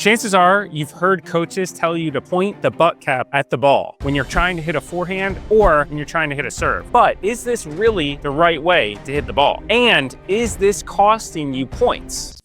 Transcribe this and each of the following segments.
Chances are you've heard coaches tell you to point the butt cap at the ball when you're trying to hit a forehand or when you're trying to hit a serve. But is this really the right way to hit the ball? And is this costing you points?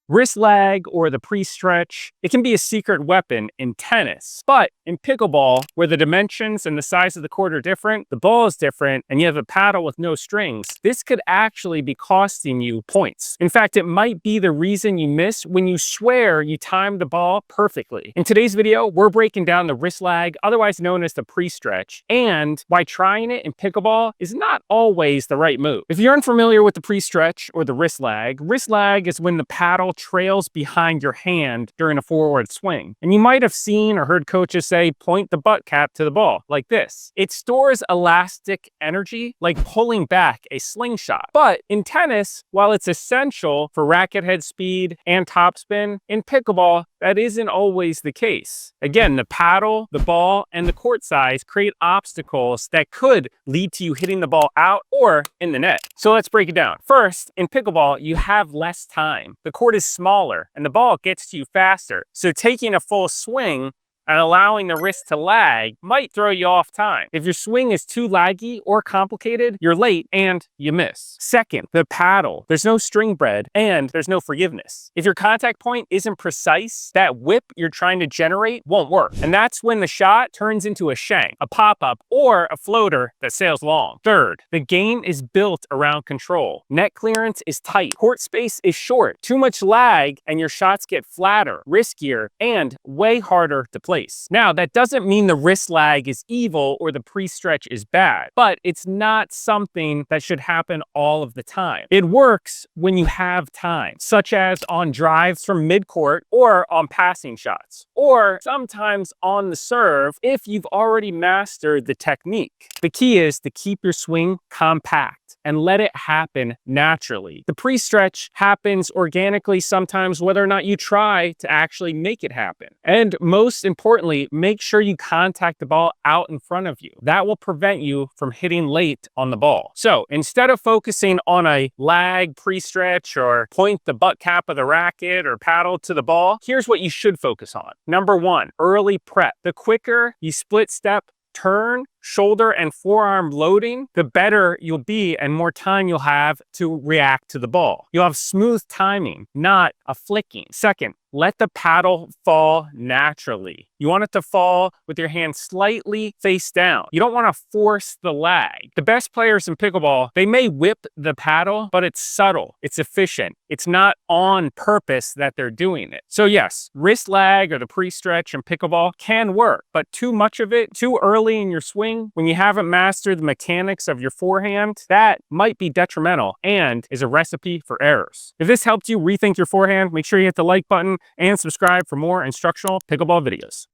Wrist lag or the pre-stretch, it can be a secret weapon in tennis. But in pickleball, where the dimensions and the size of the court are different, the ball is different, and you have a paddle with no strings, this could actually be costing you points. In fact, it might be the reason you miss when you swear you timed the ball perfectly. In today's video, we're breaking down the wrist lag, otherwise known as the pre-stretch, and why trying it in pickleball is not always the right move. If you're unfamiliar with the pre-stretch or the wrist lag is when the paddle trails behind your hand during a forward swing. And you might have seen or heard coaches say, point the butt cap to the ball, like this. It stores elastic energy, like pulling back a slingshot. But in tennis, while it's essential for racket head speed and topspin, in pickleball, that isn't always the case. Again, the paddle, the ball, and the court size create obstacles that could lead to you hitting the ball out or in the net. So let's break it down. First, in pickleball, you have less time. The court is smaller and the ball gets to you faster. So taking a full swing and allowing the wrist to lag might throw you off time. If your swing is too laggy or complicated, you're late and you miss. Second, the paddle. There's no string bread and there's no forgiveness. If your contact point isn't precise, that whip you're trying to generate won't work. And that's when the shot turns into a shank, a pop-up, or a floater that sails long. Third, the game is built around control. Net clearance is tight. Court space is short. Too much lag and your shots get flatter, riskier, and way harder to play. Now, that doesn't mean the wrist lag is evil or the pre-stretch is bad, but it's not something that should happen all of the time. It works when you have time, such as on drives from mid-court or on passing shots, or sometimes on the serve if you've already mastered the technique. The key is to keep your swing compact and let it happen naturally. The pre-stretch happens organically sometimes whether or not you try to actually make it happen. And most importantly, make sure you contact the ball out in front of you. That will prevent you from hitting late on the ball. So instead of focusing on a lag pre-stretch or point the butt cap of the racket or paddle to the ball, here's what you should focus on. Number one, early prep. The quicker you split step, turn, shoulder, and forearm loading, the better you'll be and more time you'll have to react to the ball. You'll have smooth timing, not a flicking. Second, let the paddle fall naturally. You want it to fall with your hand slightly face down. You don't want to force the lag. The best players in pickleball, they may whip the paddle, but it's subtle, it's efficient. It's not on purpose that they're doing it. So yes, wrist lag or the pre-stretch in pickleball can work, but too much of it, too early in your swing, when you haven't mastered the mechanics of your forehand, that might be detrimental and is a recipe for errors. If this helped you rethink your forehand, make sure you hit the like button and subscribe for more instructional pickleball videos.